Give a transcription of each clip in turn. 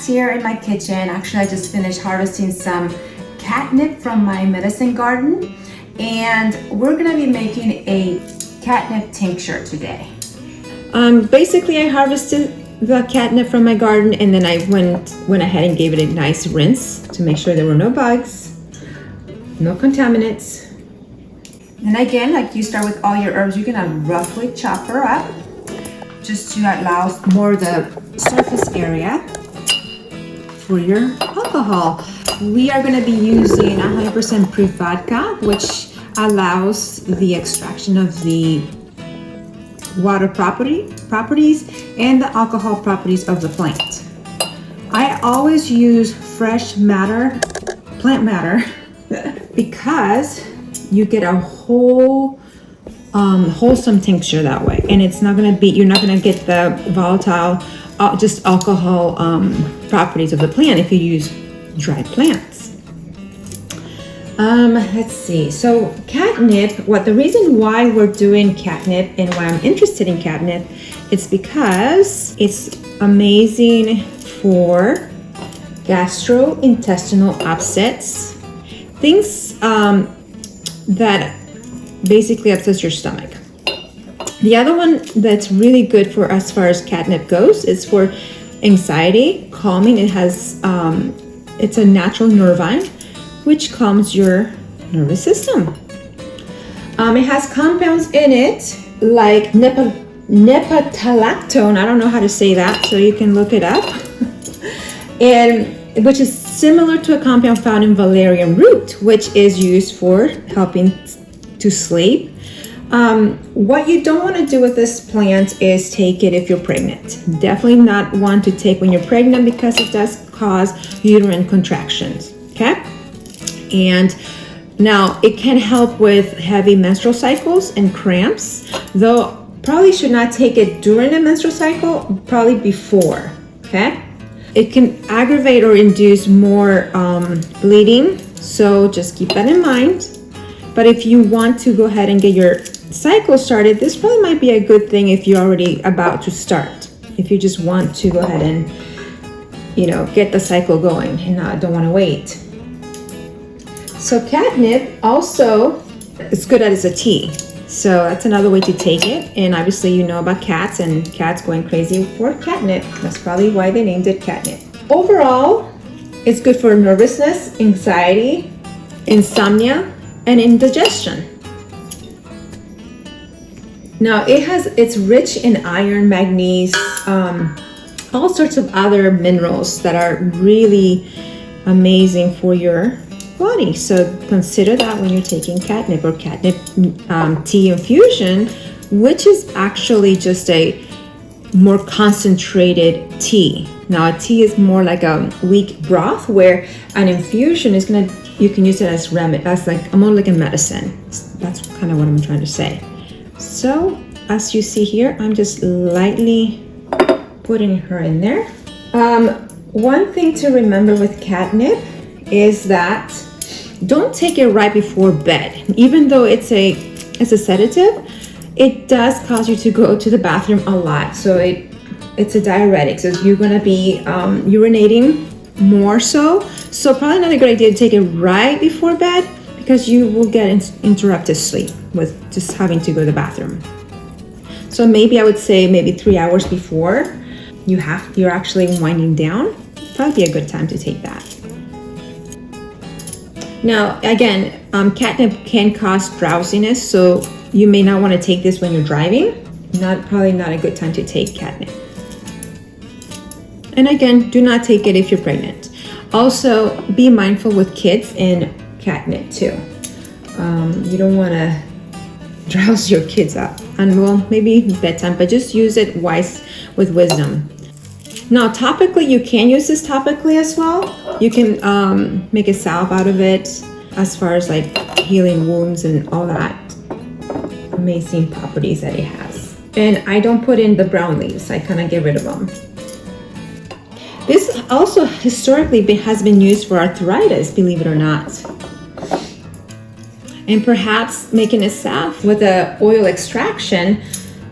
back here in my kitchen. Actually, I just finished harvesting some catnip from my medicine garden, and we're gonna be making a catnip tincture today. Basically, I harvested the catnip from my garden, and then I went ahead and gave it a nice rinse to make sure there were no bugs, no contaminants. And again, like you start with all your herbs, you're gonna roughly chop her up just to allow more of the surface area for your alcohol. We are going to be using 100% proof vodka, which allows the extraction of the water properties and the alcohol properties of the plant. I always use fresh plant matter, because you get a whole wholesome tincture that way, and it's not going to be, you're not going to get the volatile just alcohol properties of the plant if you use dried plants. Let's see, so catnip, the reason why we're doing catnip and why I'm interested in catnip, it's because it's amazing for gastrointestinal upsets, things that basically upsets your stomach. The other one that's really good for as far as catnip goes is for anxiety, calming. It has it's a natural nervine which calms your nervous system. It has compounds in it like nepatalactone. I don't know how to say that, so you can look it up. And which is similar to a compound found in valerian root, which is used for helping to sleep. What you don't want to do with this plant is take it if you're pregnant. Definitely not want to take when you're pregnant, because it does cause uterine contractions, okay? And now it can help with heavy menstrual cycles and cramps, though probably should not take it during a menstrual cycle, probably before, okay? It can aggravate or induce more bleeding, so just keep that in mind. But if you want to go ahead and get your cycle started, this probably might be a good thing if you're already about to start. If you just want to go ahead and, get the cycle going and don't want to wait. So catnip also is good as a tea. So that's another way to take it. And obviously you know about cats, and cats going crazy for catnip. That's probably why they named it catnip. Overall, it's good for nervousness, anxiety, insomnia, and indigestion. Now it's rich in iron, manganese, all sorts of other minerals that are really amazing for your body. So consider that when you're taking catnip or catnip tea infusion, which is actually just a more concentrated tea. Now a tea is more like a weak broth, where an infusion is you can use it as remedy, as more like a medicine. That's kind of what I'm trying to say. So as you see here, I'm just lightly putting her in there. One thing to remember with catnip is that don't take it right before bed. Even though it's a sedative, it does cause you to go to the bathroom a lot. So it's a diuretic, so you're gonna be urinating more so. So probably not a good idea to take it right before bed, because you will get interrupted sleep with just having to go to the bathroom. So maybe I would say maybe 3 hours before you're actually winding down, probably be a good time to take that. Now again, catnip can cause drowsiness, so you may not want to take this when you're driving. Probably not a good time to take catnip. And again, do not take it if you're pregnant. Also, be mindful with kids and catnip too. You don't want to drowse your kids up. And well, maybe bedtime, but just use it with wisdom. Now, topically, you can use this topically as well. You can make a salve out of it, as far as like healing wounds and all that amazing properties that it has. And I don't put in the brown leaves. I kind of get rid of them. This also historically has been used for arthritis, believe it or not. And perhaps making a salve with an oil extraction,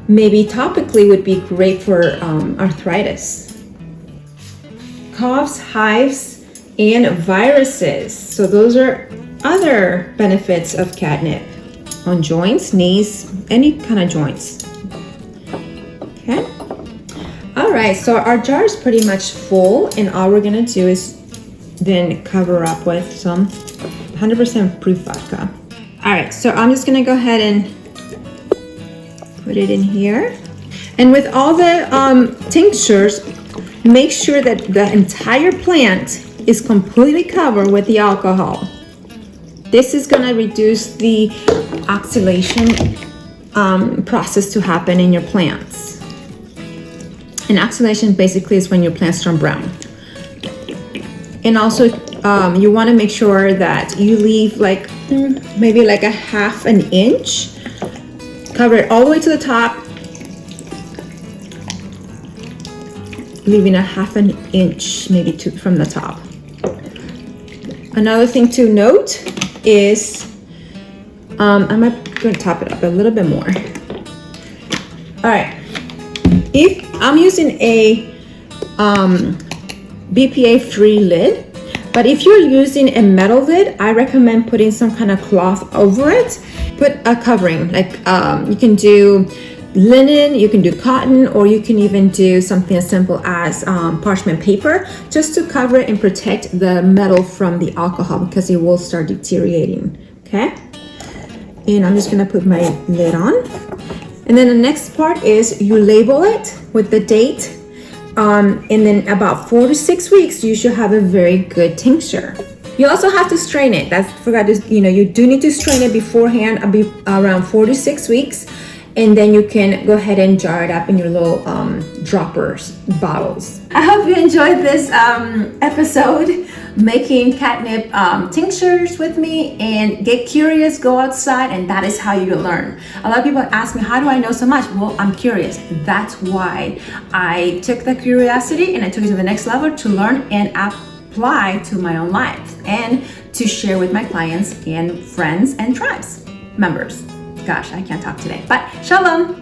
maybe topically, would be great for arthritis. coughs, hives, and viruses. So those are other benefits of catnip on joints, knees, any kind of joints. Okay. All right, so our jar is pretty much full, and all we're gonna do is then cover up with some 100% proof vodka. All right, so I'm just gonna go ahead and put it in here. And with all the tinctures, make sure that the entire plant is completely covered with the alcohol. This is gonna reduce the oxidation process to happen in your plants. And oxidation basically is when your plants turn brown. And also, you want to make sure that you leave like maybe like a half an inch. Cover it all the way to the top, leaving a half an inch maybe from the top. Another thing to note is, I'm going to top it up a little bit more. All right, if I'm using a BPA-free lid, but if you're using a metal lid, I recommend putting some kind of cloth over it. Put a covering, like you can do linen, you can do cotton, or you can even do something as simple as parchment paper, just to cover it and protect the metal from the alcohol, because it will start deteriorating. Okay, and I'm just gonna put my lid on. And then the next part is you label it with the date, and then about 4 to 6 weeks, you should have a very good tincture. You also have to strain it. You do need to strain it beforehand, around 4 to 6 weeks, and then you can go ahead and jar it up in your little droppers, bottles. I hope you enjoyed this episode, making catnip tinctures with me. And get curious, go outside, and that is how you learn. A lot of people ask me, how do I know so much? Well, I'm curious. That's why I took the curiosity and I took it to the next level to learn and apply to my own life and to share with my clients and friends and tribes members. Gosh, I can't talk today, but shalom.